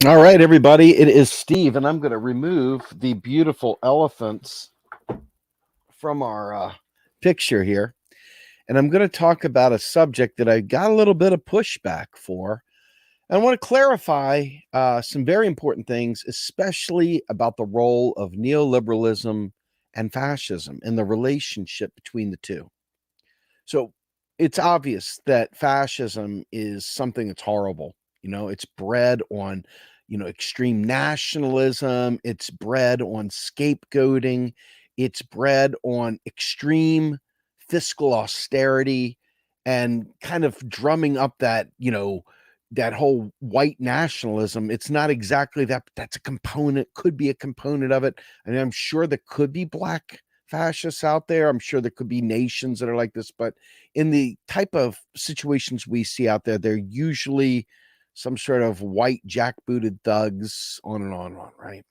All right, everybody, it is Steve, and I'm going to remove the beautiful elephants from our picture here. And I'm going to talk about a subject that I got a little bit of pushback for. And I want to clarify some very important things, especially about the role of neoliberalism and fascism and the relationship between the two. So it's obvious that fascism is something that's horrible. It's bred on, extreme nationalism. It's bred on scapegoating. It's bred on extreme fiscal austerity and kind of drumming up that whole white nationalism. It's not exactly that, but that's a component, could be a component of it. And I'm sure there could be black fascists out there. I'm sure there could be nations that are like this, but in the type of situations we see out there, they're usually some sort of white jackbooted thugs, on and on, right?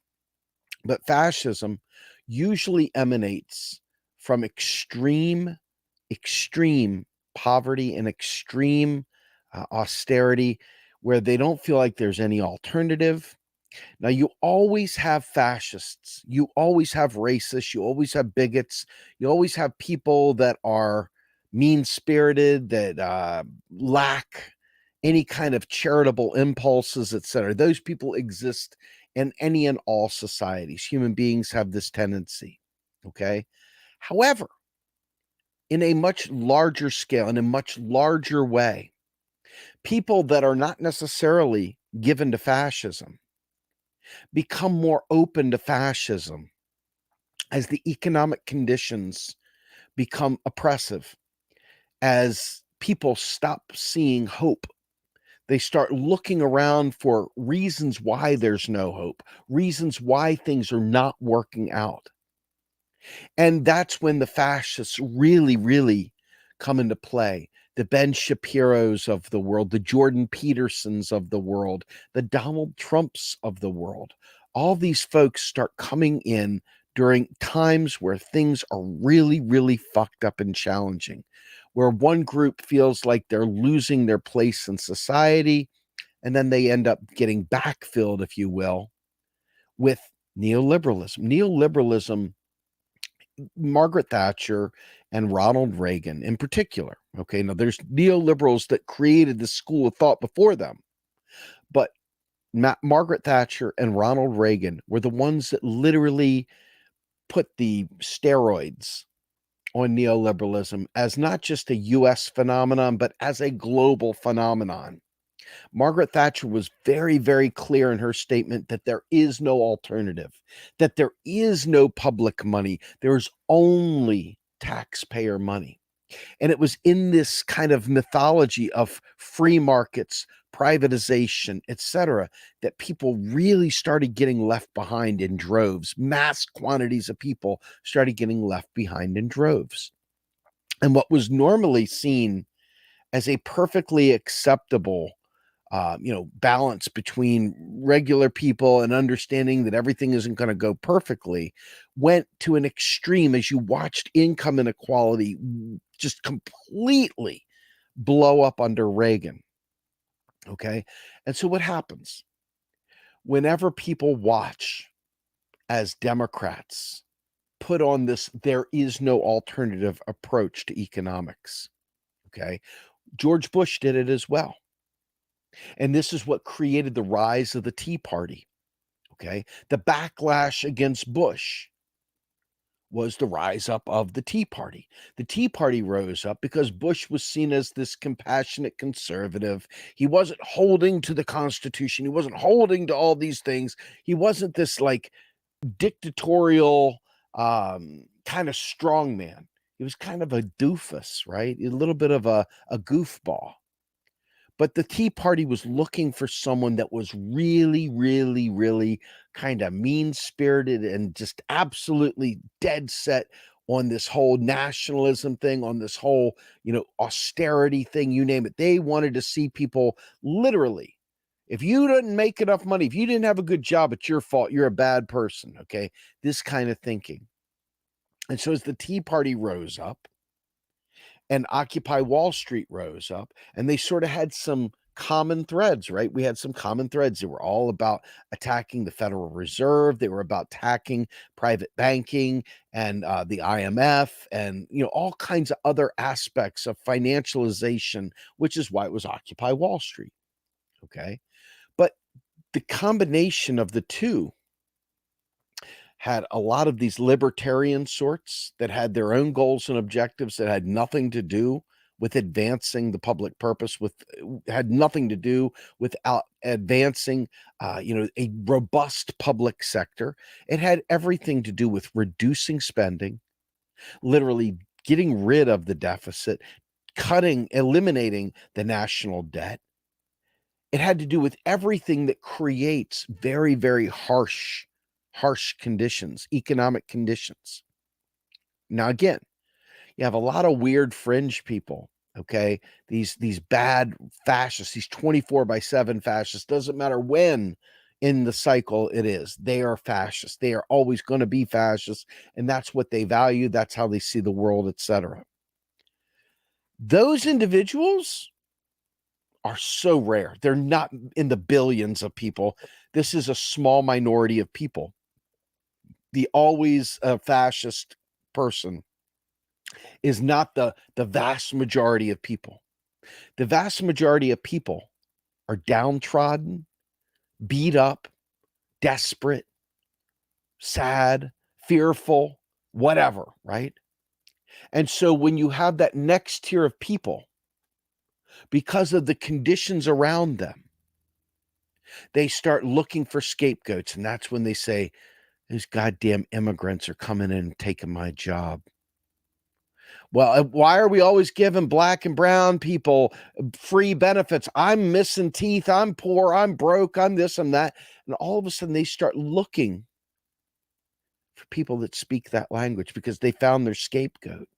But fascism usually emanates from extreme poverty and extreme austerity, where they don't feel like there's any alternative. Now, you always have fascists, you always have racists, you always have bigots, you always have people that are mean spirited, that lack any kind of charitable impulses, etc. Those people exist in any and all societies. Human beings have this tendency. Okay. However, in a much larger scale, in a much larger way, people that are not necessarily given to fascism become more open to fascism as the economic conditions become oppressive, as people stop seeing hope. They start looking around for reasons why there's no hope, reasons why things are not working out. And that's when the fascists really come into play. The Ben Shapiros of the world, the Jordan Petersons of the world, the Donald Trumps of the world. All these folks start coming in during times where things are really fucked up and challenging, where one group feels like they're losing their place in society, and then they end up getting backfilled, if you will, with neoliberalism. Neoliberalism, Margaret Thatcher and Ronald Reagan in particular. Okay, now there's neoliberals that created the school of thought before them, but Margaret Thatcher and Ronald Reagan were the ones that literally put the steroids on neoliberalism as not just a US phenomenon, but as a global phenomenon. Margaret Thatcher was very clear in her statement that there is no alternative, that there is no public money. There's only taxpayer money. And it was in this kind of mythology of free markets, privatization, etc., that people really started getting left behind in droves. Mass quantities of people started getting left behind in droves. And what was normally seen as a perfectly acceptable balance between regular people and understanding that everything isn't going to go perfectly, went to an extreme as you watched income inequality just completely blow up under Reagan. Okay. And so what happens whenever people watch as Democrats put on this there is no alternative approach to economics? Okay. George Bush did it as well. And this is what created the rise of the Tea Party. Okay. The backlash against Bush was the rise up of the Tea Party. The Tea Party rose up because Bush was seen as this compassionate conservative. He wasn't holding to the Constitution. He wasn't holding to all these things. He wasn't this like dictatorial kind of strong man. He was kind of a doofus, right? A little bit of a goofball. But the Tea Party was looking for someone that was really kind of mean spirited and just absolutely dead set on this whole nationalism thing, on this whole, austerity thing, you name it. They wanted to see people literally, if you didn't make enough money, if you didn't have a good job, it's your fault. You're a bad person. Okay. This kind of thinking. And so as the Tea Party rose up, and Occupy Wall Street rose up, and they sort of had some common threads, right? We had some common threads. They were all about attacking the Federal Reserve. They were about attacking private banking and the IMF, and all kinds of other aspects of financialization, which is why it was Occupy Wall Street. Okay, but the combination of the two had a lot of these libertarian sorts that had their own goals and objectives that had nothing to do with advancing the public purpose, had nothing to do with advancing a robust public sector. It had everything to do with reducing spending, literally getting rid of the deficit, eliminating the national debt. It had to do with everything that creates very, very harsh conditions, economic conditions. Now, again, you have a lot of weird fringe people, okay? These bad fascists, these 24/7 fascists, doesn't matter when in the cycle it is. They are fascists. They are always going to be fascists, and that's what they value. That's how they see the world, etc. Those individuals are so rare. They're not in the billions of people. This is a small minority of people. The always fascist person is not the vast majority of people. The vast majority of people are downtrodden, beat up, desperate, sad, fearful, whatever, right? And so when you have that next tier of people, because of the conditions around them, they start looking for scapegoats. And that's when they say, these goddamn immigrants are coming in and taking my job. Well, why are we always giving black and brown people free benefits? I'm missing teeth. I'm poor. I'm broke. I'm this and that. And all of a sudden they start looking for people that speak that language because they found their scapegoat.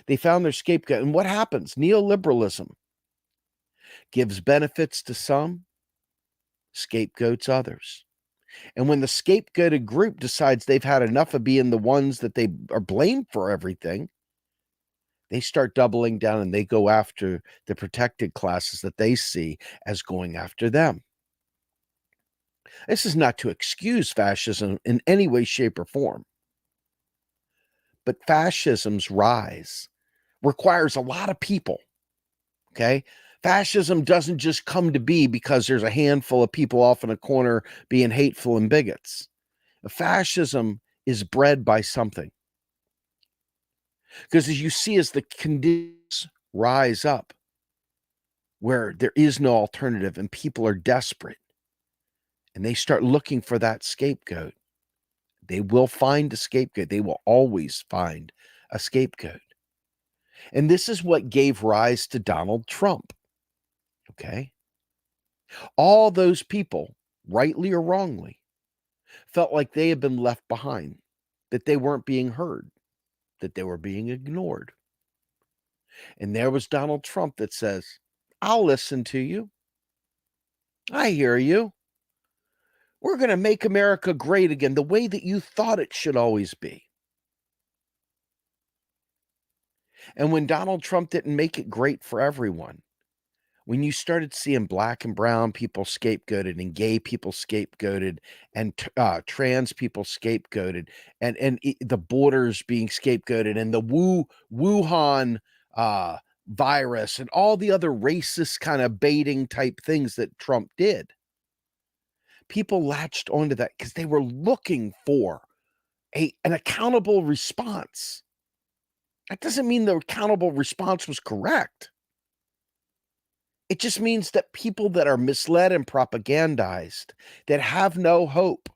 They found their scapegoat. And what happens? Neoliberalism gives benefits to some, scapegoats others. And when the scapegoated group decides they've had enough of being the ones that they are blamed for everything, they start doubling down and they go after the protected classes that they see as going after them. This is not to excuse fascism in any way, shape, or form. But fascism's rise requires a lot of people, okay? Fascism doesn't just come to be because there's a handful of people off in a corner being hateful and bigots. Fascism is bred by something. Because as you see, as the conditions rise up, where there is no alternative and people are desperate, and they start looking for that scapegoat, they will find a scapegoat. They will always find a scapegoat. And this is what gave rise to Donald Trump. Okay? All those people, rightly or wrongly, felt like they had been left behind, that they weren't being heard, that they were being ignored. And there was Donald Trump that says, I'll listen to you. I hear you. We're going to make America great again, the way that you thought it should always be. And when Donald Trump didn't make it great for everyone, when you started seeing black and brown people scapegoated and gay people scapegoated and trans people scapegoated and the borders being scapegoated and the Wuhan virus and all the other racist kind of baiting type things that Trump did, people latched onto that because they were looking for an accountable response. That doesn't mean the accountable response was correct. It just means that people that are misled and propagandized, that have no hope,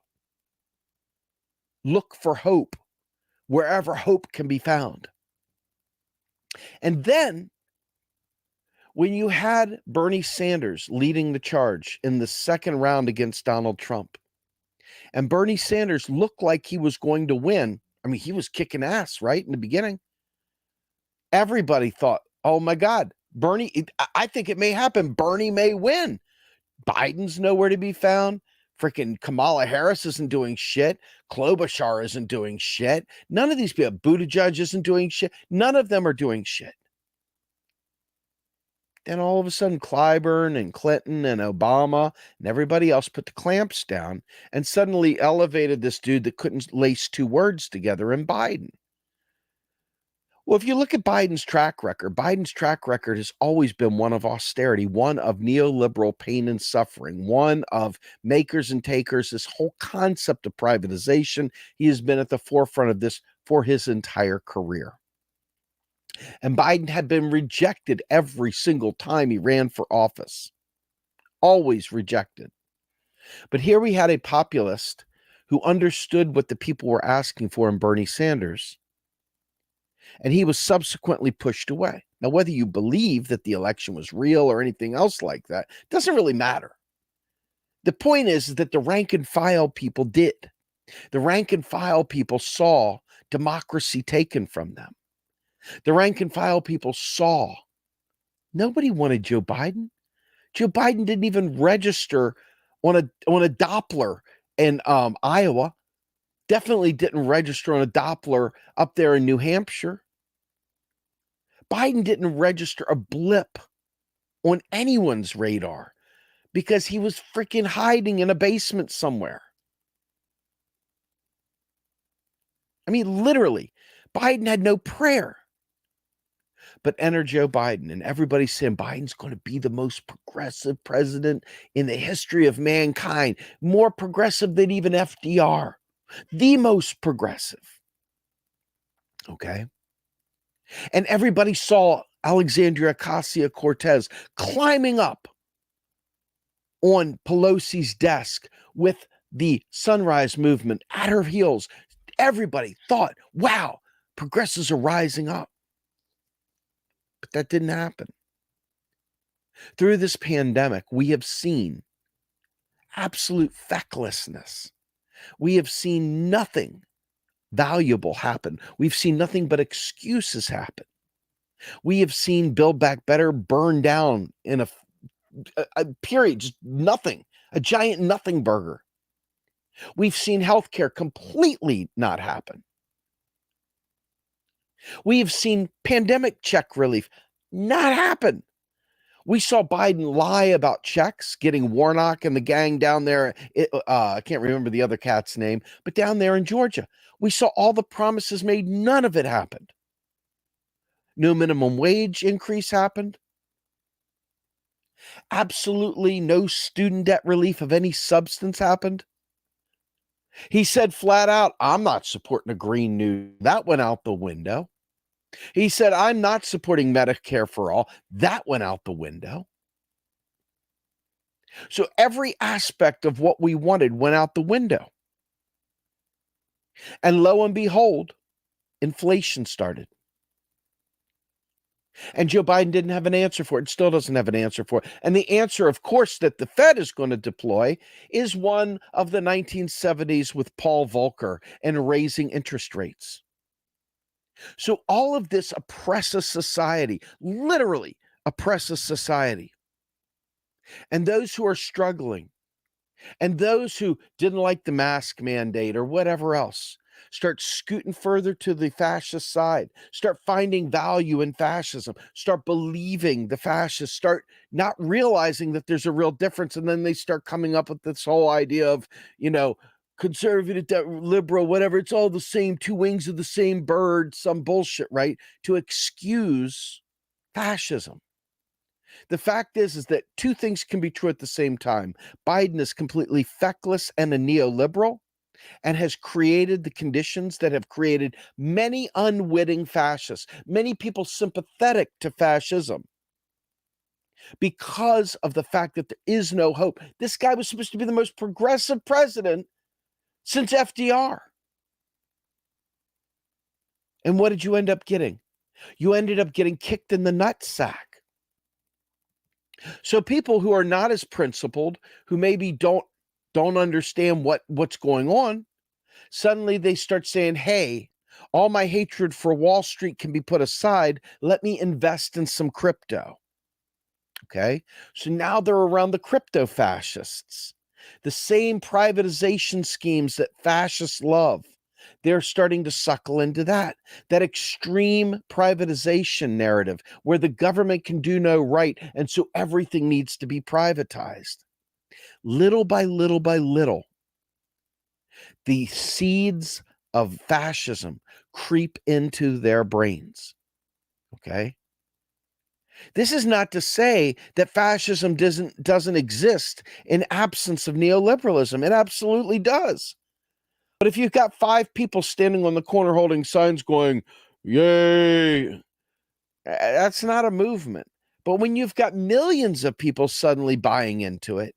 look for hope wherever hope can be found. And then when you had Bernie Sanders leading the charge in the second round against Donald Trump, and Bernie Sanders looked like he was going to win. I mean, he was kicking ass, right, in the beginning. Everybody thought, oh my God, Bernie, I think it may happen. Bernie may win. Biden's nowhere to be found. Freaking Kamala Harris isn't doing shit. Klobuchar isn't doing shit. None of these people, Buttigieg isn't doing shit. None of them are doing shit. Then all of a sudden, Clyburn and Clinton and Obama and everybody else put the clamps down and suddenly elevated this dude that couldn't lace two words together in Biden. Well, if you look at Biden's track record has always been one of austerity, one of neoliberal pain and suffering, one of makers and takers, this whole concept of privatization. He has been at the forefront of this for his entire career. And Biden had been rejected every single time he ran for office, always rejected. But here we had a populist who understood what the people were asking for in Bernie Sanders, and he was subsequently pushed away. Now, whether you believe that the election was real or anything else like that doesn't really matter. The point is that the rank and file people did. The rank and file people saw democracy taken from them. The rank and file people saw nobody wanted Joe Biden. Joe Biden didn't even register on a Doppler in Iowa. Definitely didn't register on a Doppler up there in New Hampshire. Biden didn't register a blip on anyone's radar because he was freaking hiding in a basement somewhere. I mean, literally, Biden had no prayer. But enter Joe Biden, and everybody's saying Biden's going to be the most progressive president in the history of mankind, more progressive than even FDR, the most progressive. Okay. And everybody saw Alexandria Ocasio-Cortez climbing up on Pelosi's desk with the Sunrise Movement at her heels. Everybody thought, wow, progressives are rising up. But that didn't happen. Through this pandemic, we have seen absolute fecklessness. We have seen nothing valuable happen. We've seen nothing but excuses happen. We have seen Build Back Better burn down in a period, just nothing, a giant nothing burger. We've seen healthcare completely not happen. We have seen pandemic check relief not happen. We saw Biden lie about checks, getting Warnock and the gang down there. I can't remember the other cat's name, but down there in Georgia. We saw all the promises made. None of it happened. No minimum wage increase happened. Absolutely no student debt relief of any substance happened. He said flat out, I'm not supporting a Green New. That went out the window. He said, I'm not supporting Medicare for all. That went out the window. So every aspect of what we wanted went out the window. And lo and behold, inflation started. And Joe Biden didn't have an answer for it, still doesn't have an answer for it. And the answer, of course, that the Fed is going to deploy is one of the 1970s with Paul Volcker and raising interest rates. So all of this oppresses society, literally oppresses society. And those who are struggling and those who didn't like the mask mandate or whatever else start scooting further to the fascist side, start finding value in fascism, start believing the fascists, start not realizing that there's a real difference. And then they start coming up with this whole idea of, conservative, liberal, whatever. It's all the same, two wings of the same bird, some bullshit, right? To excuse fascism. The fact is that two things can be true at the same time. Biden is completely feckless and a neoliberal and has created the conditions that have created many unwitting fascists, many people sympathetic to fascism because of the fact that there is no hope. This guy was supposed to be the most progressive president since FDR. And what did you end up getting? You ended up getting kicked in the nutsack. So people who are not as principled, who maybe don't understand what's going on, suddenly they start saying, hey, all my hatred for Wall Street can be put aside. Let me invest in some crypto. Okay. So now they're around the crypto fascists, the same privatization schemes that fascists love, They're starting to suckle into that extreme privatization narrative where the government can do no right, and so everything needs to be privatized. Little by little by little, the seeds of fascism creep into their brains. Okay? This is not to say that fascism doesn't exist in absence of neoliberalism. It absolutely does. But if you've got 5 people standing on the corner holding signs going, yay, that's not a movement. But when you've got millions of people suddenly buying into it,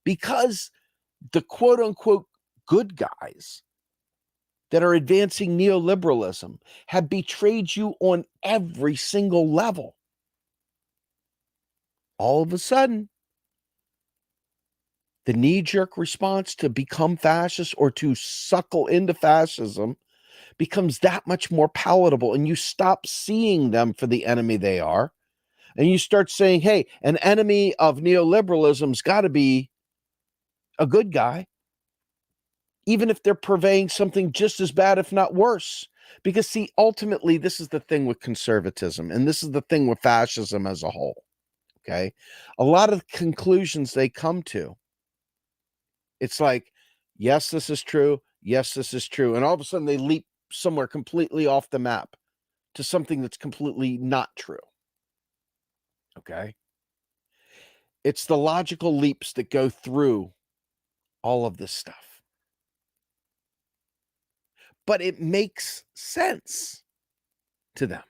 because the quote unquote good guys that are advancing neoliberalism have betrayed you on every single level, all of a sudden, the knee-jerk response to become fascist or to suckle into fascism becomes that much more palatable, and you stop seeing them for the enemy they are, and you start saying, hey, an enemy of neoliberalism's got to be a good guy, even if they're purveying something just as bad, if not worse. Because, see, ultimately, this is the thing with conservatism, and this is the thing with fascism as a whole, okay? A lot of the conclusions they come to, it's like, yes, this is true. Yes, this is true. And all of a sudden they leap somewhere completely off the map to something that's completely not true. Okay? It's the logical leaps that go through all of this stuff. But it makes sense to them.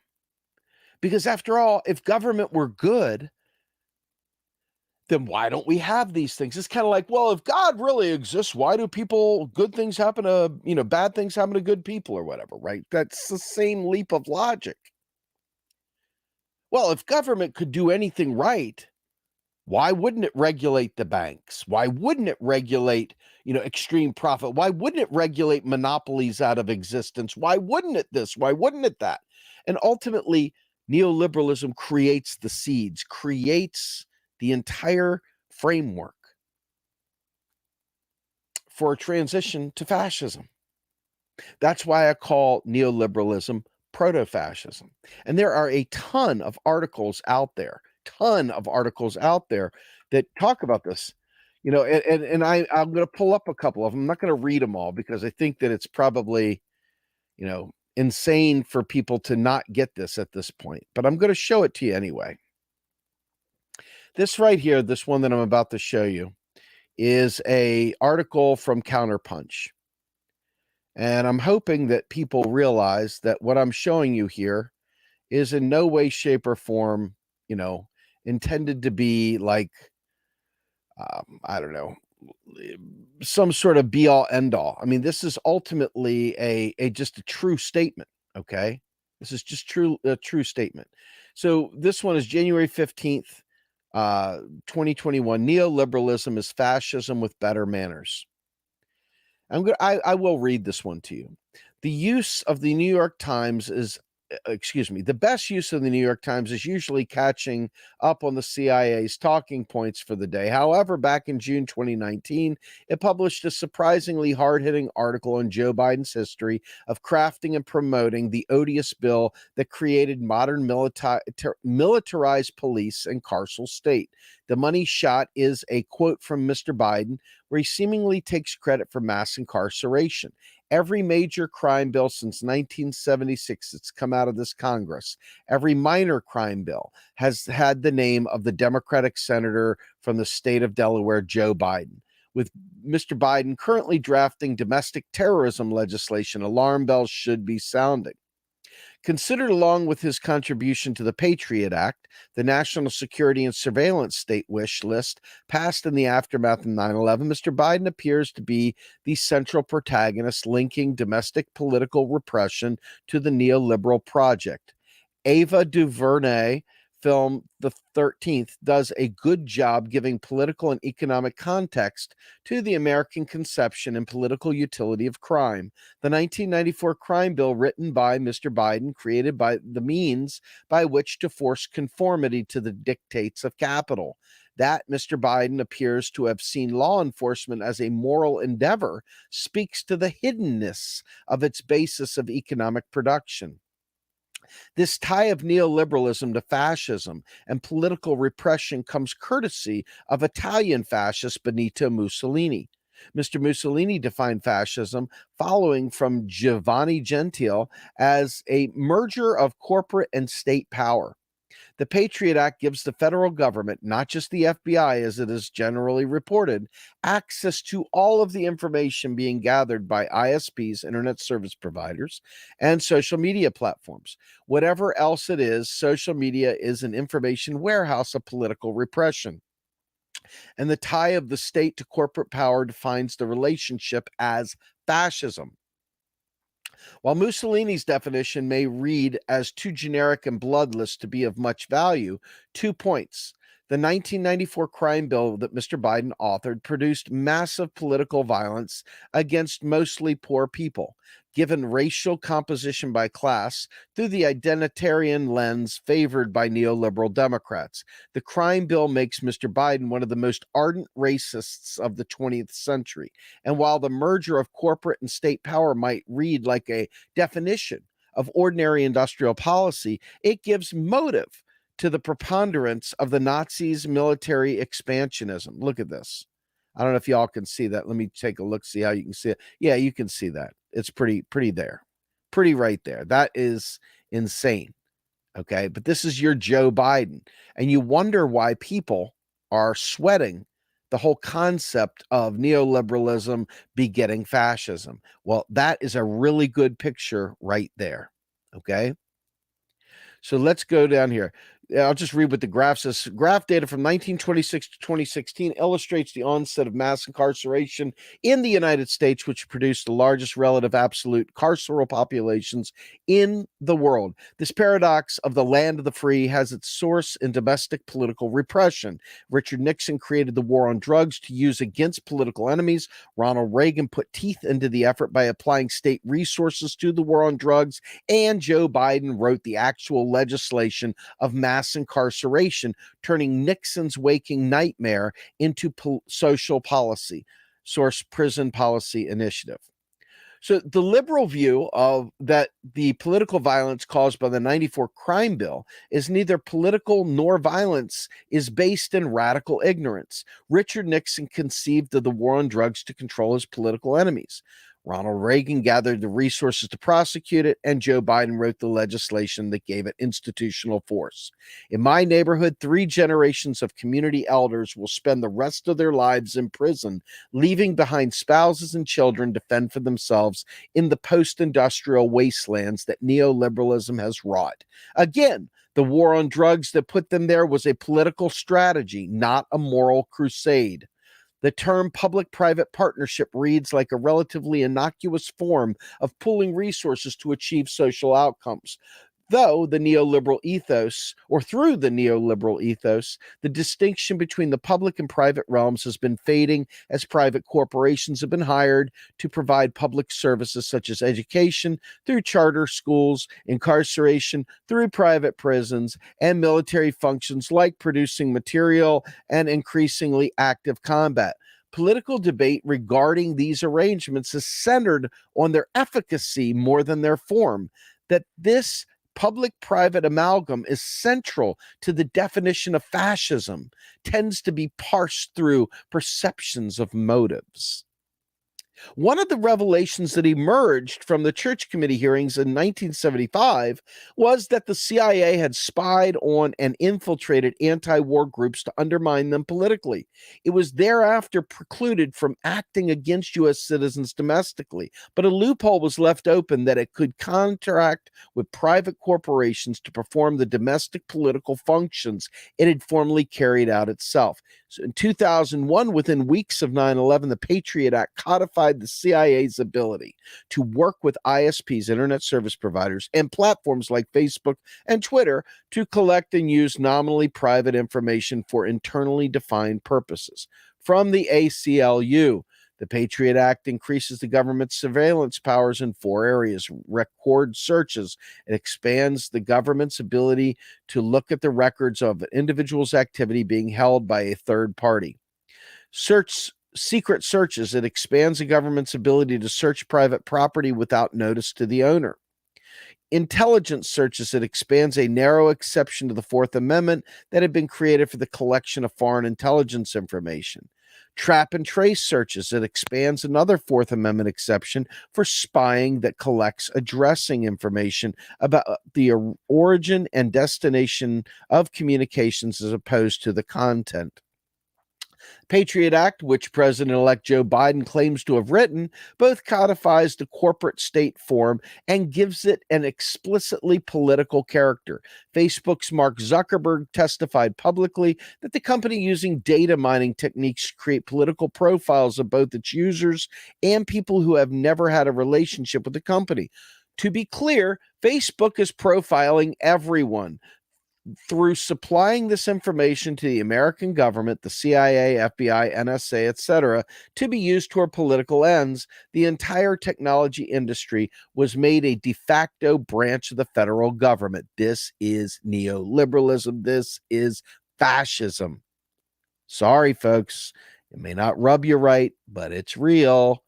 Because after all, if government were good, then why don't we have these things? It's kind of like, well, if God really exists, why do good things happen to, bad things happen to good people or whatever, right? That's the same leap of logic. Well, if government could do anything right, why wouldn't it regulate the banks? Why wouldn't it regulate, extreme profit? Why wouldn't it regulate monopolies out of existence? Why wouldn't it this? Why wouldn't it that? And ultimately, neoliberalism creates the seeds, creates the entire framework for a transition to fascism. That's why I call neoliberalism proto-fascism. And there are a ton of articles out there that talk about this. And I'm going to pull up a couple of them. I'm not going to read them all because I think that it's probably, insane for people to not get this at this point. But I'm going to show it to you anyway. This right here, this one that I'm about to show you, is a article from Counterpunch. And I'm hoping that people realize that what I'm showing you here is in no way, shape, or form, intended to be like, I don't know, some sort of be all end all. I mean, this is ultimately just a true statement. Okay. This is just a true statement. So this one is January 15th, 2021. Neoliberalism is fascism with better manners. I will read this one to you. The use of the New York Times is, the best use of the New York Times is usually catching up on the CIA's talking points for the day. However, back in June 2019, it published a surprisingly hard-hitting article on Joe Biden's history of crafting and promoting the odious bill that created modern militarized police and carceral state. The money shot is a quote from Mr. Biden, where he seemingly takes credit for mass incarceration. Every major crime bill since 1976 that's come out of this Congress, every minor crime bill has had the name of the Democratic senator from the state of Delaware, Joe Biden. With Mr. Biden currently drafting domestic terrorism legislation, alarm bells should be sounding. Considered along with his contribution to the Patriot Act, the National Security and Surveillance State Wish List passed in the aftermath of 9/11, Mr. Biden appears to be the central protagonist linking domestic political repression to the neoliberal project. Ava DuVernay film The 13th does a good job giving political and economic context to the American conception and political utility of crime. The 1994 crime bill, written by Mr. Biden, created by the means by which to force conformity to the dictates of capital. That Mr. Biden appears to have seen law enforcement as a moral endeavor speaks to the hiddenness of its basis of economic production. This tie of neoliberalism to fascism and political repression comes courtesy of Italian fascist Benito Mussolini. Mr. Mussolini defined fascism, following from Giovanni Gentile, as a merger of corporate and state power. The Patriot Act gives the federal government, not just the FBI as it is generally reported, access to all of the information being gathered by ISPs, internet service providers, and social media platforms. Whatever else it is, social media is an information warehouse of political repression. And the tie of the state to corporate power defines the relationship as fascism. While Mussolini's definition may read as too generic and bloodless to be of much value, 2 points. The 1994 crime bill that Mr. Biden authored produced massive political violence against mostly poor people, given racial composition by class through the identitarian lens favored by neoliberal Democrats. The crime bill makes Mr. Biden one of the most ardent racists of the 20th century. And while the merger of corporate and state power might read like a definition of ordinary industrial policy, it gives motive to the preponderance of the Nazis' military expansionism. Look at this. I don't know if y'all can see that. Let me take a look, see how you can see it. Yeah, you can see that. It's pretty there. Pretty right there. That is insane. Okay, but this is your Joe Biden. And you wonder why people are sweating the whole concept of neoliberalism begetting fascism. Well, that is a really good picture right there. Okay. So let's go down here. I'll just read what the graph says. Graph data from 1926 to 2016 illustrates the onset of mass incarceration in the United States, which produced the largest relative absolute carceral populations in the world. This paradox of the land of the free has its source in domestic political repression. Richard Nixon created the war on drugs to use against political enemies. Ronald Reagan put teeth into the effort by applying state resources to the war on drugs. And Joe Biden wrote the actual legislation of mass incarceration, turning Nixon's waking nightmare into social policy. Source: Prison Policy Initiative. So the liberal view of that the political violence caused by the 94 crime bill is neither political nor violence is based in radical ignorance. Richard Nixon conceived of the war on drugs to control his political enemies. Ronald Reagan gathered the resources to prosecute it, and Joe Biden wrote the legislation that gave it institutional force. In my neighborhood, 3 generations of community elders will spend the rest of their lives in prison, leaving behind spouses and children to fend for themselves in the post-industrial wastelands that neoliberalism has wrought. Again, the war on drugs that put them there was a political strategy, not a moral crusade. The term public-private partnership reads like a relatively innocuous form of pooling resources to achieve social outcomes. Through the neoliberal ethos, the distinction between the public and private realms has been fading as private corporations have been hired to provide public services such as education through charter schools, incarceration through private prisons, and military functions like producing material and increasingly active combat. Political debate regarding these arrangements is centered on their efficacy more than their form. That this public-private amalgam is central to the definition of fascism, tends to be parsed through perceptions of motives. One of the revelations that emerged from the Church Committee hearings in 1975 was that the CIA had spied on and infiltrated anti-war groups to undermine them politically. It was thereafter precluded from acting against U.S. citizens domestically, but a loophole was left open that it could contract with private corporations to perform the domestic political functions it had formerly carried out itself. So in 2001, within weeks of 9/11, the Patriot Act codified amplified the CIA's ability to work with ISPs, internet service providers, and platforms like Facebook and Twitter to collect and use nominally private information for internally defined purposes. From the ACLU, the Patriot Act increases the government's surveillance powers in 4 areas: record searches. It expands the government's ability to look at the records of an individual's activity being held by a third party. Secret searches. It expands the government's ability to search private property without notice to the owner. Intelligence searches. It expands a narrow exception to the Fourth Amendment that had been created for the collection of foreign intelligence information. Trap and trace searches. It expands another Fourth Amendment exception for spying that collects addressing information about the origin and destination of communications as opposed to the content. Patriot Act, which President-elect Joe Biden claims to have written, both codifies the corporate state form and gives it an explicitly political character. Facebook's Mark Zuckerberg testified publicly that the company using data mining techniques create political profiles of both its users and people who have never had a relationship with the company. To be clear, Facebook is profiling everyone through supplying this information to the American government, the CIA, FBI, NSA, etc., to be used toward political ends. The entire technology industry was made a de facto branch of the federal government. This is neoliberalism. This is fascism. Sorry, folks. It may not rub you right, but it's real.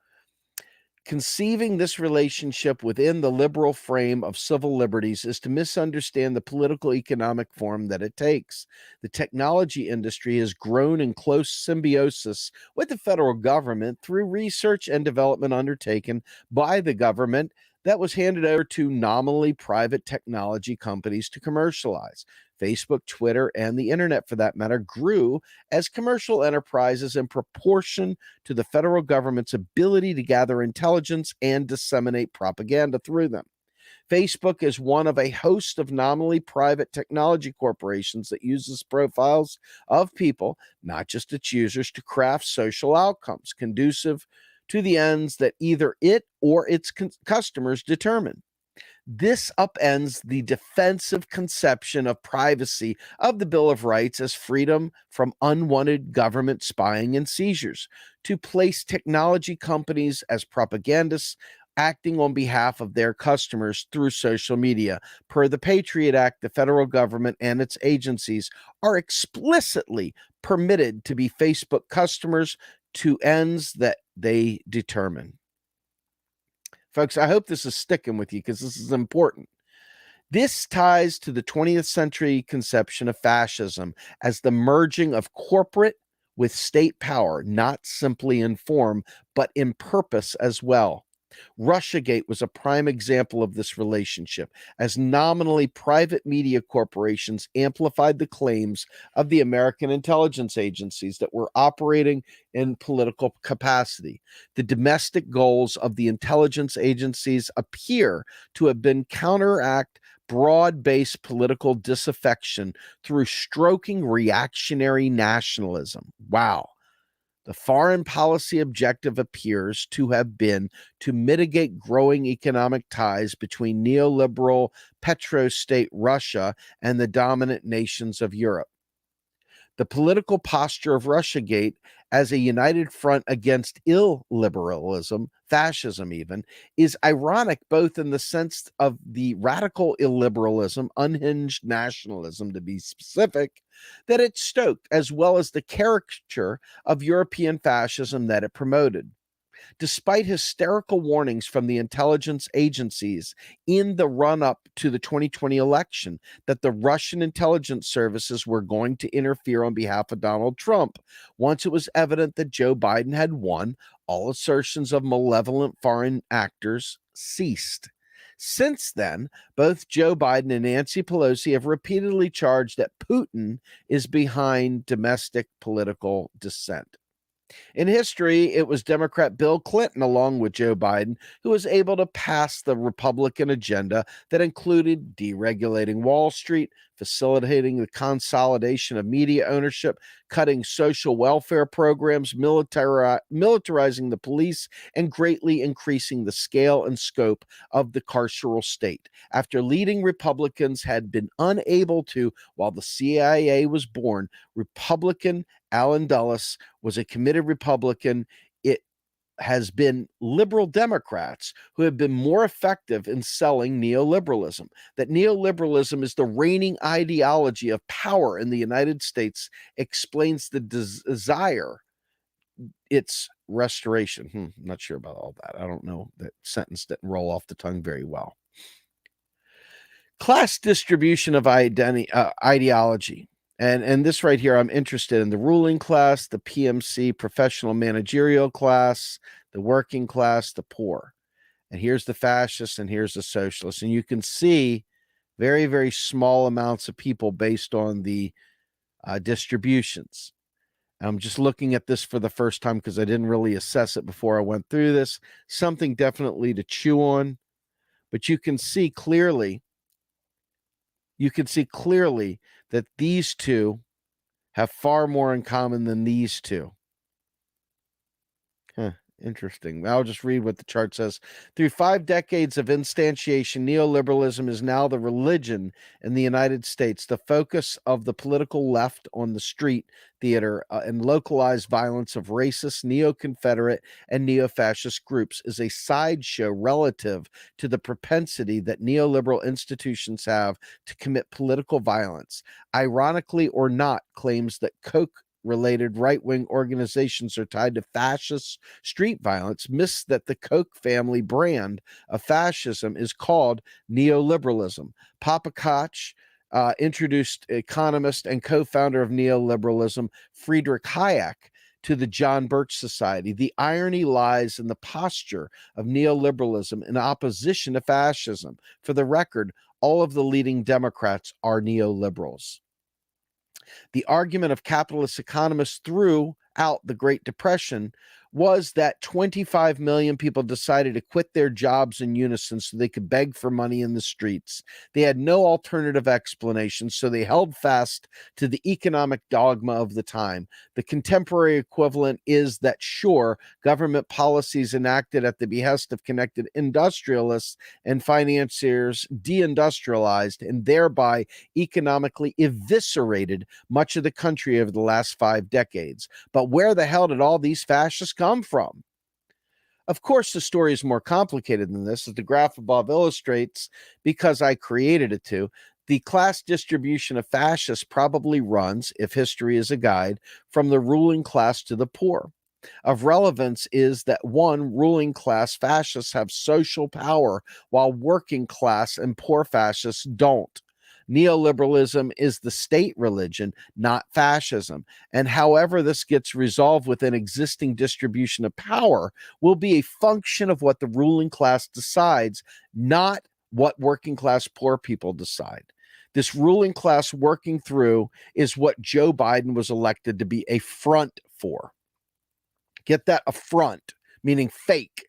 Conceiving this relationship within the liberal frame of civil liberties is to misunderstand the political economic form that it takes. The technology industry has grown in close symbiosis with the federal government through research and development undertaken by the government that was handed over to nominally private technology companies to commercialize. Facebook, Twitter, and the internet, for that matter, grew as commercial enterprises in proportion to the federal government's ability to gather intelligence and disseminate propaganda through them. Facebook is one of a host of nominally private technology corporations that uses profiles of people, not just its users, to craft social outcomes conducive to the ends that either it or its customers determine. This upends the defensive conception of privacy of the Bill of Rights as freedom from unwanted government spying and seizures, to place technology companies as propagandists acting on behalf of their customers through social media. Per the Patriot Act, the federal government and its agencies are explicitly permitted to be Facebook customers to ends that they determine. Folks, I hope this is sticking with you because this is important. This ties to the 20th century conception of fascism as the merging of corporate with state power, not simply in form, but in purpose as well. Russiagate was a prime example of this relationship, as nominally private media corporations amplified the claims of the American intelligence agencies that were operating in political capacity. The domestic goals of the intelligence agencies appear to have been counteract broad-based political disaffection through stroking reactionary nationalism. Wow. The foreign policy objective appears to have been to mitigate growing economic ties between neoliberal petrostate Russia and the dominant nations of Europe. The political posture of Russiagate as a united front against illiberalism, fascism even, is ironic both in the sense of the radical illiberalism, unhinged nationalism to be specific, that it stoked, as well as the caricature of European fascism that it promoted. Despite hysterical warnings from the intelligence agencies in the run-up to the 2020 election that the Russian intelligence services were going to interfere on behalf of Donald Trump, once it was evident that Joe Biden had won, all assertions of malevolent foreign actors ceased. Since then, both Joe Biden and Nancy Pelosi have repeatedly charged that Putin is behind domestic political dissent. In history, it was Democrat Bill Clinton, along with Joe Biden, who was able to pass the Republican agenda that included deregulating Wall Street, facilitating the consolidation of media ownership, cutting social welfare programs, militarizing the police, and greatly increasing the scale and scope of the carceral state. After leading Republicans had been unable to, while the CIA was born, Republican Allen Dulles was a committed Republican. It has been liberal Democrats who have been more effective in selling neoliberalism. That neoliberalism is the reigning ideology of power in the United States explains the desire, its restoration. I'm not sure about all that. I don't know. That sentence didn't roll off the tongue very well. Class distribution of ideology. And this right here, I'm interested in the ruling class, the PMC, professional managerial class, the working class, the poor. And here's the fascists, and here's the socialists. And you can see very, very small amounts of people based on the distributions. And I'm just looking at this for the first time because I didn't really assess it before I went through this. Something definitely to chew on. But you can see clearly that these two have far more in common than these two. Interesting. I'll just read what the chart says. Through 5 decades of instantiation, neoliberalism is now the religion in the United States, the focus of the political left on the street theater and localized violence of racist, neo-Confederate, and neo-fascist groups is a sideshow relative to the propensity that neoliberal institutions have to commit political violence. Ironically or not, claims that Koch-related right-wing organizations are tied to fascist street violence miss that the Koch family brand of fascism is called neoliberalism. Papa Koch introduced economist and co-founder of neoliberalism, Friedrich Hayek, to the John Birch Society. The irony lies in the posture of neoliberalism in opposition to fascism. For the record, all of the leading Democrats are neoliberals. The argument of capitalist economists throughout the Great Depression was that 25 million people decided to quit their jobs in unison so they could beg for money in the streets. They had no alternative explanation, so they held fast to the economic dogma of the time. The contemporary equivalent is that, sure, government policies enacted at the behest of connected industrialists and financiers deindustrialized and thereby economically eviscerated much of the country over the last 5 decades. But where the hell did all these fascists come from? Of course, the story is more complicated than this, as the graph above illustrates, because I created it to. The class distribution of fascists probably runs, if history is a guide, from the ruling class to the poor. Of relevance is that one, ruling class fascists have social power, while working class and poor fascists don't. Neoliberalism is the state religion, not fascism. And however this gets resolved within existing distribution of power will be a function of what the ruling class decides, not what working class poor people decide. This ruling class working through is what Joe Biden was elected to be a front for. Get that? A front, meaning fake.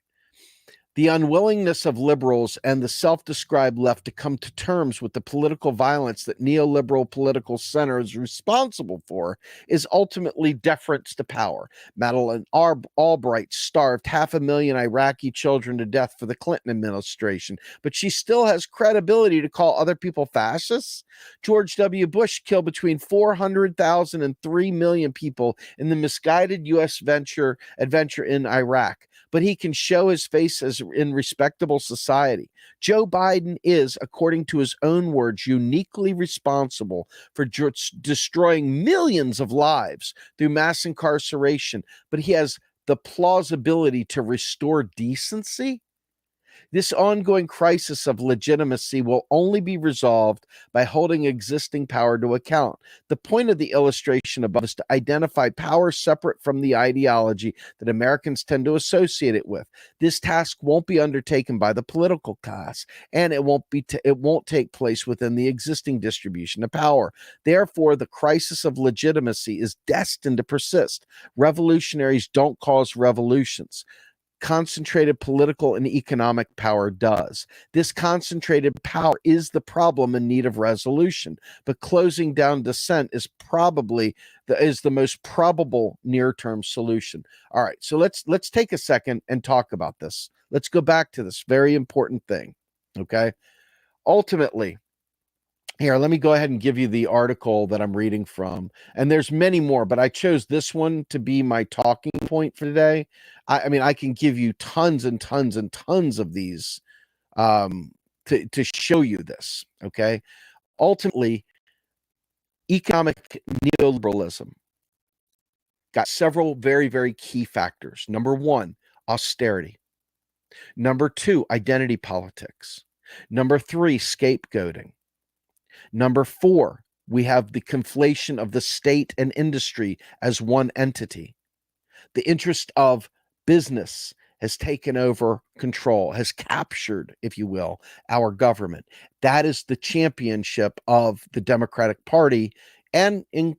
The unwillingness of liberals and the self-described left to come to terms with the political violence that neoliberal political center is responsible for is ultimately deference to power. Madeleine Albright starved 500,000 Iraqi children to death for the Clinton administration, but she still has credibility to call other people fascists. George W. Bush killed between 400,000 and 3 million people in the misguided U.S. adventure in Iraq, but he can show his face as in respectable society. Joe Biden is, according to his own words, uniquely responsible for destroying millions of lives through mass incarceration, but he has the plausibility to restore decency? This ongoing crisis of legitimacy will only be resolved by holding existing power to account. The point of the illustration above is to identify power separate from the ideology that Americans tend to associate it with. This task won't be undertaken by the political class, and it won't take place within the existing distribution of power. Therefore, the crisis of legitimacy is destined to persist. Revolutionaries don't cause revolutions. concentrated political and economic power does. This concentrated power is the problem in need of resolution, but closing down dissent is probably the most probable near-term solution. All right, so let's take a second and talk about this. Let's go back to this very important thing, okay? Ultimately, here, let me go ahead and give you the article that I'm reading from. And there's many more, but I chose this one to be my talking point for today. I mean, I can give you tons and tons and tons of these to show you this, okay? Ultimately, economic neoliberalism got several very, very key factors. Number one, austerity. Number two, identity politics. Number three, scapegoating. Number four, we have the conflation of the state and industry as one entity. The interest of business has taken over control, has captured, if you will, our government. That is the championship of the Democratic Party and in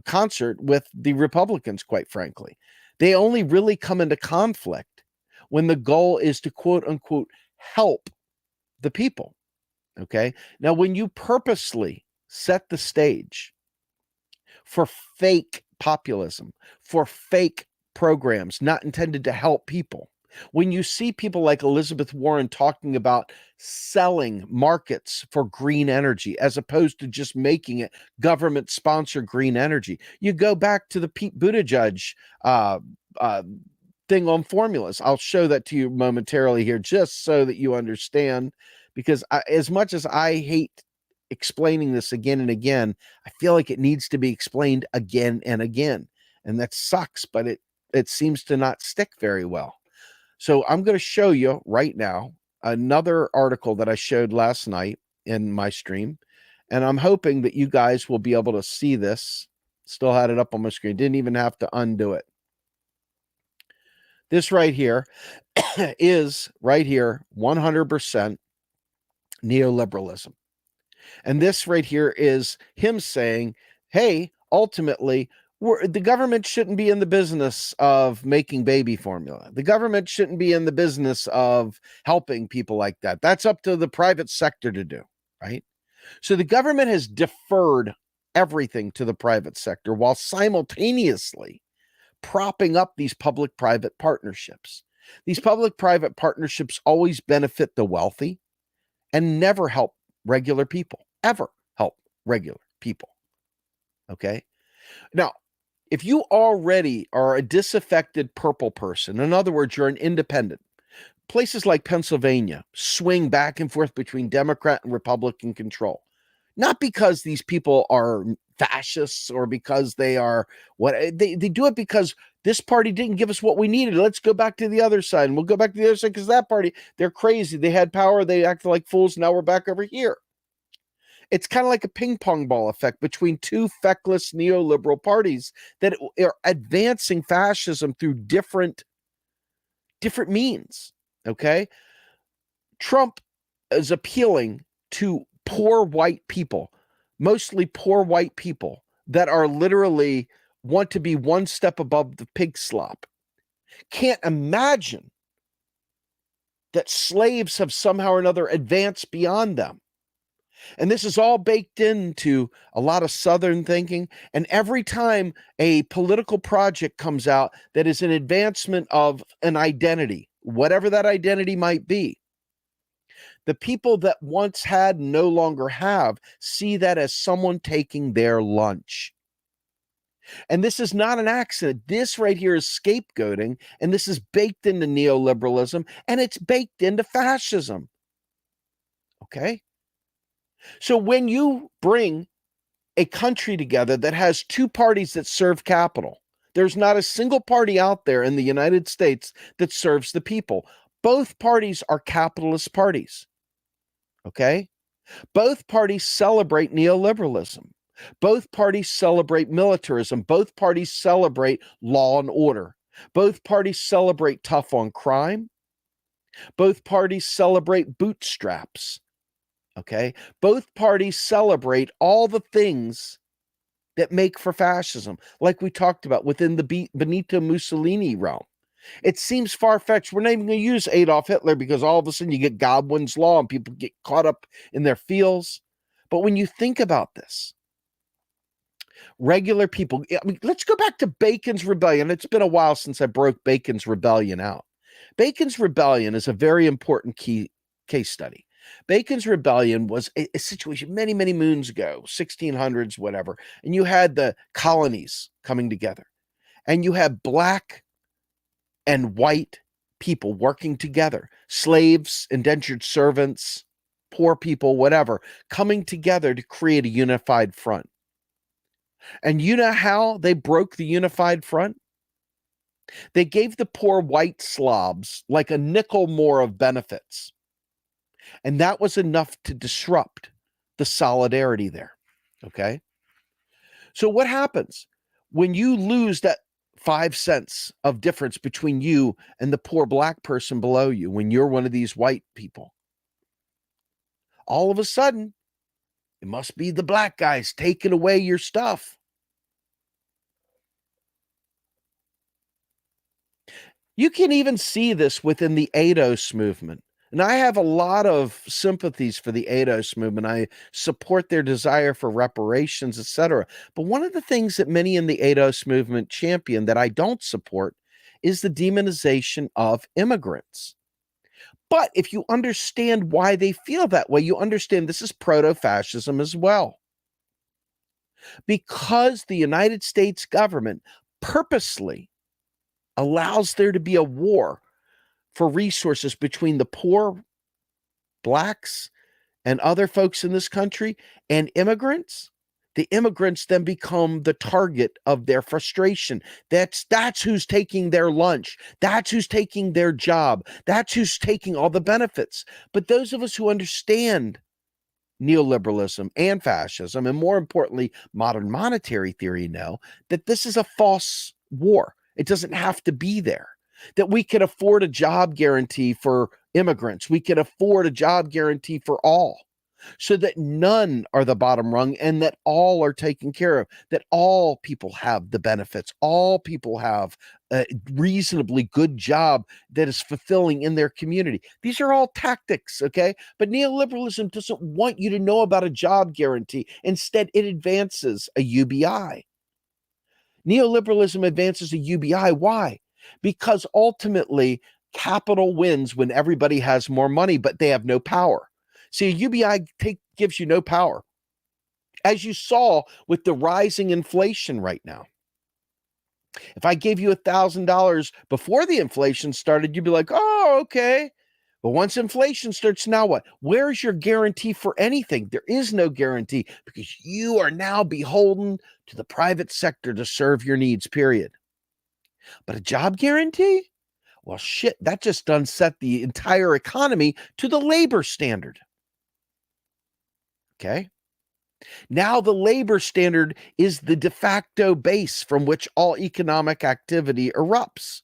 concert with the Republicans, quite frankly. They only really come into conflict when the goal is to quote unquote help the people. Okay. Now, when you purposely set the stage for fake populism, for fake programs not intended to help people, when you see people like Elizabeth Warren talking about selling markets for green energy as opposed to just making it government-sponsored green energy, you go back to the Pete Buttigieg thing on formulas. I'll show that to you momentarily here just so that you understand, because as much as I hate explaining this again and again, I feel like it needs to be explained again and again. And that sucks, but it seems to not stick very well. So I'm going to show you right now another article that I showed last night in my stream. And I'm hoping that you guys will be able to see this. Still had it up on my screen. Didn't even have to undo it. This right here is right here 100% neoliberalism. And this right here is him saying, hey, ultimately, the government shouldn't be in the business of making baby formula. The government shouldn't be in the business of helping people like that. That's up to the private sector to do, right? So the government has deferred everything to the private sector while simultaneously propping up these public-private partnerships. These public-private partnerships always benefit the wealthy and never help regular people, ever help regular people, okay? Now, if you already are a disaffected purple person, in other words, you're an independent, places like Pennsylvania swing back and forth between Democrat and Republican control. Not because these people are fascists or because they are what they do it because this party didn't give us what we needed. Let's go back to the other side, and we'll go back to the other side because that party, they're crazy. They had power. They acted like fools. Now we're back over here. It's kind of like a ping pong ball effect between two feckless neoliberal parties that are advancing fascism through different means. Okay. Trump is appealing to poor white people, mostly poor white people that are literally want to be one step above the pig slop. Can't imagine that slaves have somehow or another advanced beyond them. And this is all baked into a lot of Southern thinking. And every time a political project comes out that is an advancement of an identity, whatever that identity might be, the people that once had no longer have see that as someone taking their lunch. And this is not an accident. This right here is scapegoating, and this is baked into neoliberalism, and it's baked into fascism. Okay? So when you bring a country together that has two parties that serve capital, there's not a single party out there in the United States that serves the people. Both parties are capitalist parties. Okay? Both parties celebrate neoliberalism. Both parties celebrate militarism. Both parties celebrate law and order. Both parties celebrate tough on crime. Both parties celebrate bootstraps. Okay? Both parties celebrate all the things that make for fascism, like we talked about within the Benito Mussolini realm. It seems far-fetched. We're not even going to use Adolf Hitler because all of a sudden you get Godwin's law and people get caught up in their feels. But when you think about this, regular people, I mean, let's go back to Bacon's Rebellion. It's been a while since I broke Bacon's Rebellion out. Bacon's Rebellion is a very important key case study. Bacon's Rebellion was a situation many, many moons ago, 1600s, whatever, and you had the colonies coming together, and you had black and white people working together, slaves, indentured servants, poor people, whatever, coming together to create a unified front. And you know how they broke the unified front? They gave the poor white slobs like a nickel more of benefits. And that was enough to disrupt the solidarity there. Okay. So what happens when you lose that 5 cents of difference between you and the poor black person below you when you're one of these white people? All of a sudden, it must be the black guys taking away your stuff. You can even see this within the ADOS movement. And I have a lot of sympathies for the ADOS movement. I support their desire for reparations, etc. But one of the things that many in the ADOS movement champion that I don't support is the demonization of immigrants. But if you understand why they feel that way, you understand this is proto-fascism as well. Because the United States government purposely allows there to be a war for resources between the poor blacks and other folks in this country and immigrants, the immigrants then become the target of their frustration. That's who's taking their lunch. That's who's taking their job. That's who's taking all the benefits. But those of us who understand neoliberalism and fascism, and more importantly, modern monetary theory, know that this is a false war. It doesn't have to be there. That we can afford a job guarantee for immigrants. We can afford a job guarantee for all, so that none are the bottom rung and that all are taken care of, that all people have the benefits, all people have a reasonably good job that is fulfilling in their community. These are all tactics, okay? But neoliberalism doesn't want you to know about a job guarantee. Instead, it advances a UBI. Neoliberalism advances a UBI. Why? Because ultimately, capital wins when everybody has more money, but they have no power. See, a UBI gives you no power, as you saw with the rising inflation right now. If I gave you $1,000 before the inflation started, you'd be like, oh, okay. But once inflation starts, now what? Where's your guarantee for anything? There is no guarantee because you are now beholden to the private sector to serve your needs, period. But a job guarantee? Well, shit, that just done set the entire economy to the labor standard. Okay. Now the labor standard is the de facto base from which all economic activity erupts.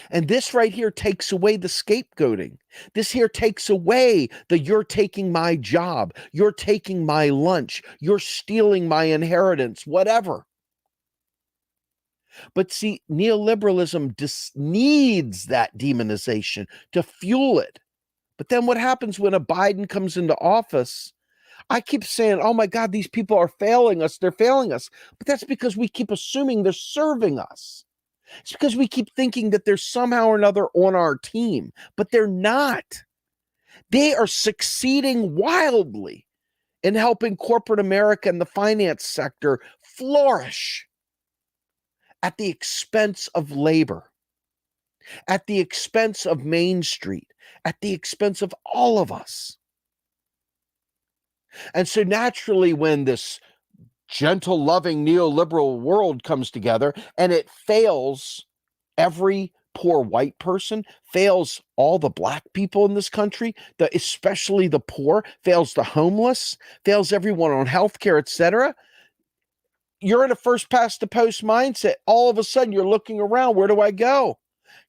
And this right here takes away the scapegoating. This here takes away the you're taking my job, you're taking my lunch, you're stealing my inheritance, whatever. But see, neoliberalism needs that demonization to fuel it. But then what happens when a Biden comes into office? I keep saying, oh my God, these people are failing us. They're failing us. But that's because we keep assuming they're serving us. It's because we keep thinking that they're somehow or another on our team, but they're not. They are succeeding wildly in helping corporate America and the finance sector flourish at the expense of labor, at the expense of Main Street, at the expense of all of us. And so naturally, when this gentle, loving neoliberal world comes together and it fails every poor white person, fails all the black people in this country, especially the poor, fails the homeless, fails everyone on healthcare, etc., you're in a first past the post mindset. All of a sudden, you're looking around. Where do I go?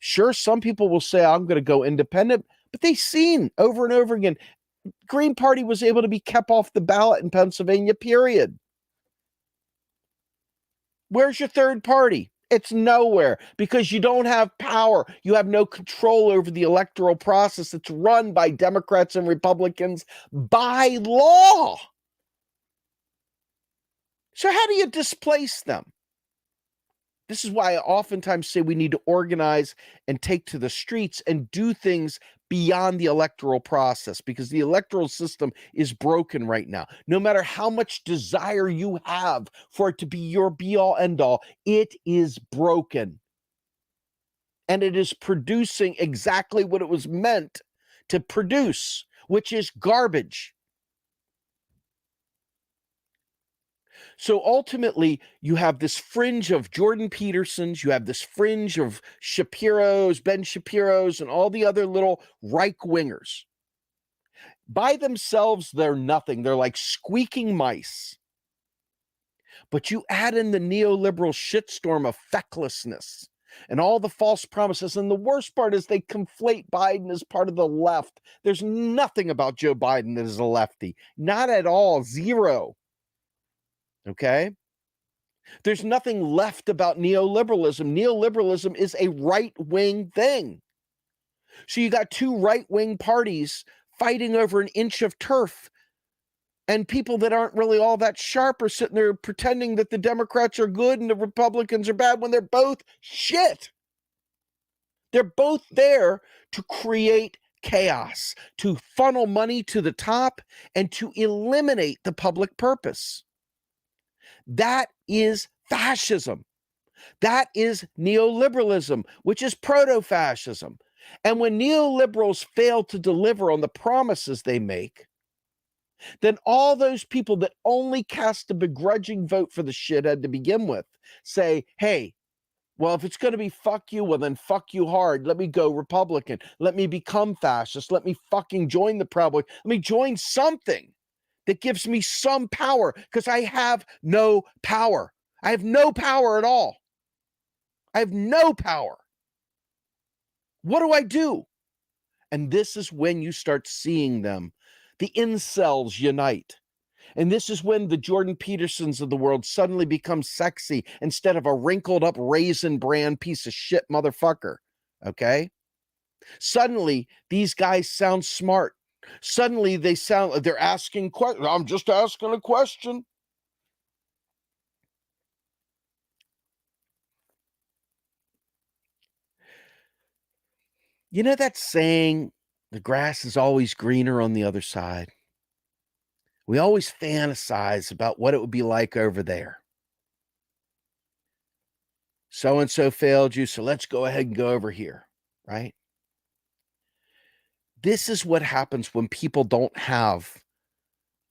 Sure, some people will say, I'm going to go independent, but they've seen over and over again, Green Party was able to be kept off the ballot in Pennsylvania, period. Where's your third party? It's nowhere because you don't have power. You have no control over the electoral process. It's run by Democrats and Republicans by law. So how do you displace them? This is why I oftentimes say we need to organize and take to the streets and do things beyond the electoral process, because the electoral system is broken right now. No matter how much desire you have for it to be your be-all, end-all, it is broken. And it is producing exactly what it was meant to produce, which is garbage. So ultimately, you have this fringe of Jordan Petersons, you have this fringe of Shapiro's, Ben Shapiro's, and all the other little Reich wingers. By themselves, they're nothing. They're like squeaking mice. But you add in the neoliberal shitstorm of fecklessness and all the false promises. And the worst part is they conflate Biden as part of the left. There's nothing about Joe Biden that is a lefty. Not at all. Zero. Okay? There's nothing left about neoliberalism. Neoliberalism is a right-wing thing. So you got two right-wing parties fighting over an inch of turf, and people that aren't really all that sharp are sitting there pretending that the Democrats are good and the Republicans are bad when they're both shit. They're both there to create chaos, to funnel money to the top, and to eliminate the public purpose. That is fascism. That is neoliberalism, which is proto-fascism. And when neoliberals fail to deliver on the promises they make, then all those people that only cast a begrudging vote for the shithead to begin with say, hey, well, if it's going to be fuck you, well, then fuck you hard. Let me go Republican. Let me become fascist. Let me fucking join the Proud Boys. Let me join something that gives me some power, because I have no power. I have no power at all. I have no power. What do I do? And this is when you start seeing them, the incels, unite. And this is when the Jordan Petersons of the world suddenly become sexy instead of a wrinkled up Raisin Bran piece of shit motherfucker. Okay? Suddenly, these guys sound smart. Suddenly, they're asking questions. I'm just asking a question. You know that saying, the grass is always greener on the other side? We always fantasize about what it would be like over there. So-and-so failed you, so let's go ahead and go over here, right? This is what happens when people don't have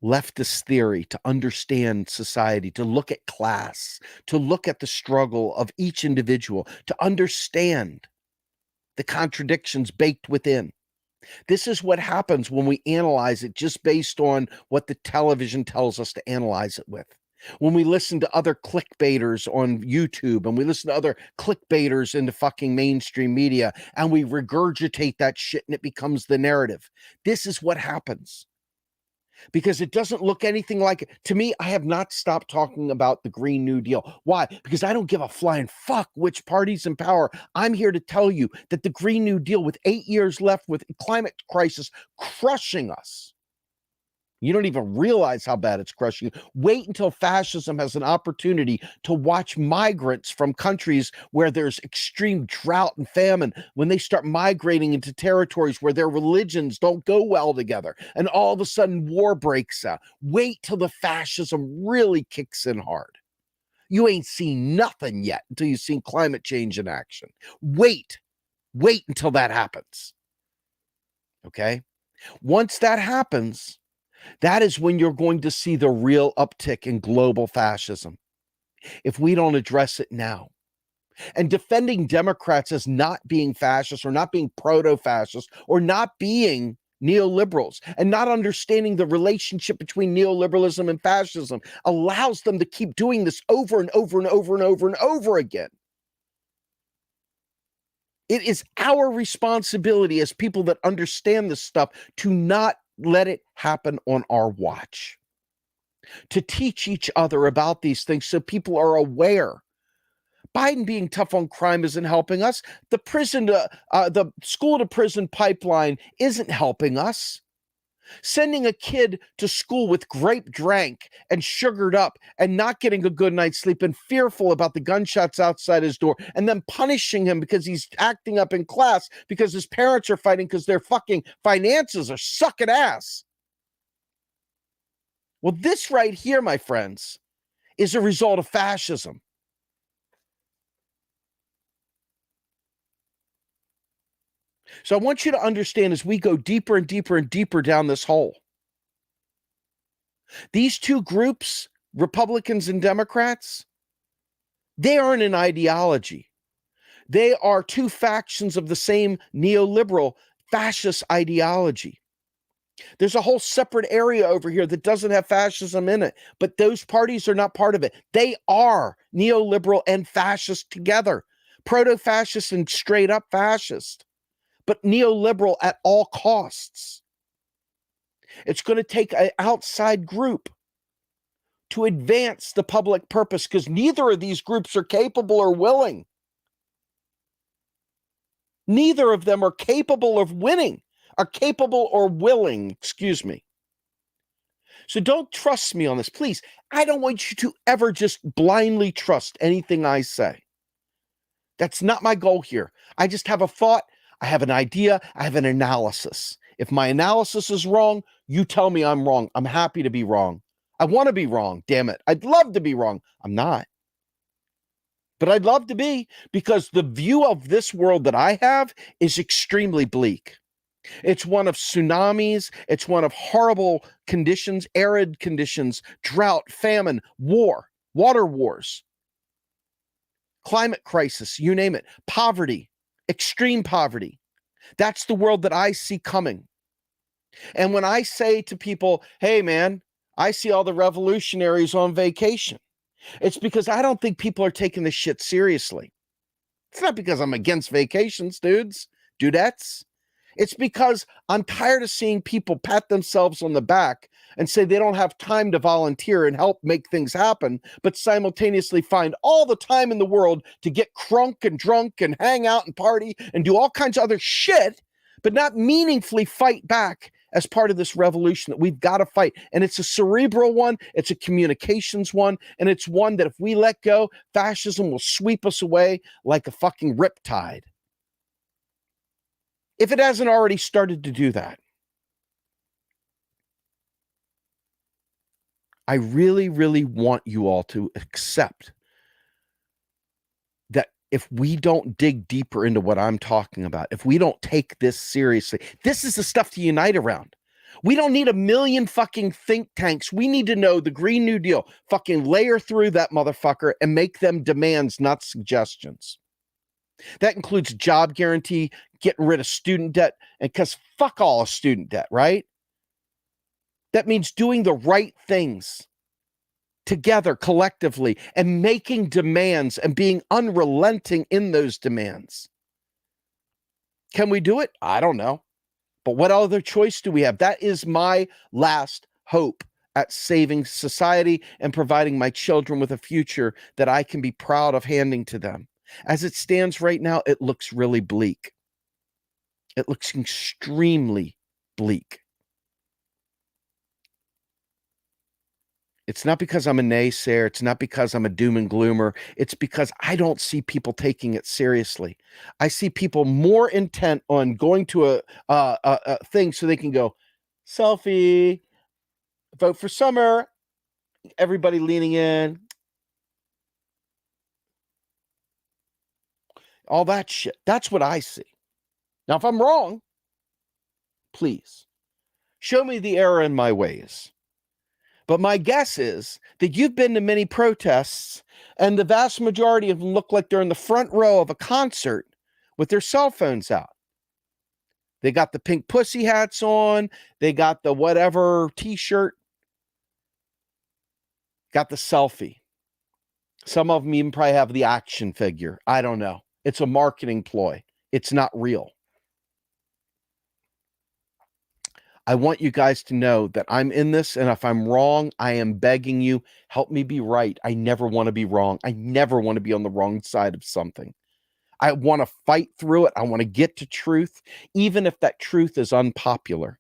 leftist theory to understand society, to look at class, to look at the struggle of each individual, to understand the contradictions baked within. This is what happens when we analyze it just based on what the television tells us to analyze it with. When we listen to other clickbaiters on YouTube and we listen to other clickbaiters in the fucking mainstream media and we regurgitate that shit and it becomes the narrative. This is what happens. Because it doesn't look anything like it. To me, I have not stopped talking about the Green New Deal. Why? Because I don't give a flying fuck which party's in power. I'm here to tell you that the Green New Deal, with 8 years left, with climate crisis crushing us, you don't even realize how bad it's crushing you. Wait until fascism has an opportunity to watch migrants from countries where there's extreme drought and famine, when they start migrating into territories where their religions don't go well together, and all of a sudden war breaks out. Wait till the fascism really kicks in hard. You ain't seen nothing yet until you've seen climate change in action. Wait until that happens. Okay? Once that happens, that is when you're going to see the real uptick in global fascism, if we don't address it now. And defending Democrats as not being fascist or not being proto-fascist or not being neoliberals and not understanding the relationship between neoliberalism and fascism allows them to keep doing this over and over and over and over and over again. It is our responsibility as people that understand this stuff to not let it happen on our watch, to teach each other about these things so people are aware. Biden being tough on crime isn't helping us. The school to prison pipeline isn't helping us. Sending a kid to school with grape drank and sugared up and not getting a good night's sleep and fearful about the gunshots outside his door and then punishing him because he's acting up in class because his parents are fighting because their fucking finances are sucking ass. Well, this right here, my friends, is a result of fascism. So I want you to understand as we go deeper and deeper and deeper down this hole, these two groups, Republicans and Democrats, they aren't an ideology. They are two factions of the same neoliberal fascist ideology. There's a whole separate area over here that doesn't have fascism in it, but those parties are not part of it. They are neoliberal and fascist together, proto-fascist and straight up fascist, but neoliberal at all costs. It's going to take an outside group to advance the public purpose because neither of these groups are capable or willing. Neither of them are capable of winning, are capable or willing, excuse me. So don't trust me on this, please. I don't want you to ever just blindly trust anything I say. That's not my goal here. I just have a thought, I have an idea, I have an analysis. If my analysis is wrong, you tell me I'm wrong. I'm happy to be wrong. I want to be wrong, damn it. I'd love to be wrong. I'm not. But I'd love to be, because the view of this world that I have is extremely bleak. It's one of tsunamis. It's one of horrible conditions, arid conditions, drought, famine, war, water wars, climate crisis, you name it, poverty, extreme poverty. That's the world that I see coming. And when I say to people, hey, man, I see all the revolutionaries on vacation, it's because I don't think people are taking this shit seriously. It's not because I'm against vacations, dudettes. It's because I'm tired of seeing people pat themselves on the back and say they don't have time to volunteer and help make things happen, but simultaneously find all the time in the world to get crunk and drunk and hang out and party and do all kinds of other shit, but not meaningfully fight back as part of this revolution that we've got to fight. And it's a cerebral one, it's a communications one, and it's one that if we let go, fascism will sweep us away like a fucking riptide. If it hasn't already started to do that. I really, really want you all to accept that if we don't dig deeper into what I'm talking about, if we don't take this seriously, this is the stuff to unite around. We don't need a million fucking think tanks. We need to know the Green New Deal. Fucking layer through that motherfucker and make them demands, not suggestions. That includes job guarantee, getting rid of student debt, and because fuck all of student debt, right? That means doing the right things together, collectively, and making demands and being unrelenting in those demands. Can we do it? I don't know. But what other choice do we have? That is my last hope at saving society and providing my children with a future that I can be proud of handing to them. As it stands right now, it looks really bleak. It looks extremely bleak. It's not because I'm a naysayer. It's not because I'm a doom and gloomer. It's because I don't see people taking it seriously. I see people more intent on going to a thing so they can go, selfie, vote for Summer, everybody leaning in. All that shit. That's what I see. Now, if I'm wrong, please show me the error in my ways. But my guess is that you've been to many protests, and the vast majority of them look like they're in the front row of a concert with their cell phones out. They got the pink pussy hats on. They got the whatever t-shirt. Got the selfie. Some of them even probably have the action figure. I don't know. It's a marketing ploy. It's not real. I want you guys to know that I'm in this, and if I'm wrong, I am begging you, help me be right. I never want to be wrong. I never want to be on the wrong side of something. I want to fight through it. I want to get to truth, even if that truth is unpopular.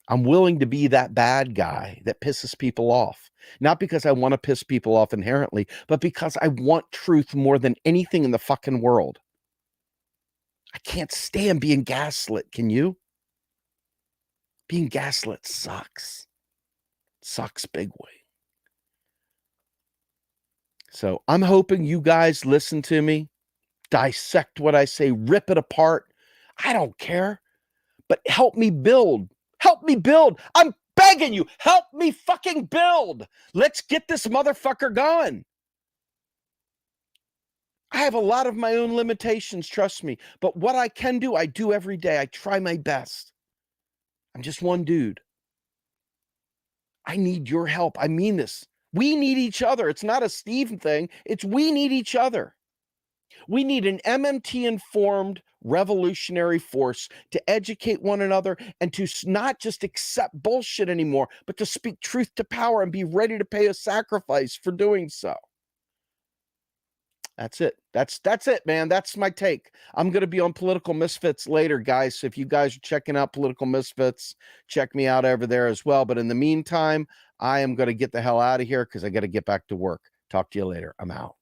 I'm willing to be that bad guy that pisses people off, not because I want to piss people off inherently, but because I want truth more than anything in the fucking world. I can't stand being gaslit. Can you? Being gaslit sucks. Sucks big way. So I'm hoping you guys listen to me, dissect what I say, rip it apart. I don't care, but help me build. Help me build. I'm begging you, help me fucking build. Let's get this motherfucker going. I have a lot of my own limitations, trust me, but what I can do, I do every day. I try my best. I'm just one dude. I need your help. I mean this. We need each other. It's not a Steve thing. It's we need each other. We need an MMT-informed revolutionary force to educate one another and to not just accept bullshit anymore, but to speak truth to power and be ready to pay a sacrifice for doing so. That's it. That's it, man. That's my take. I'm going to be on Political Misfits later, guys. So if you guys are checking out Political Misfits, check me out over there as well. But in the meantime, I am going to get the hell out of here because I got to get back to work. Talk to you later. I'm out.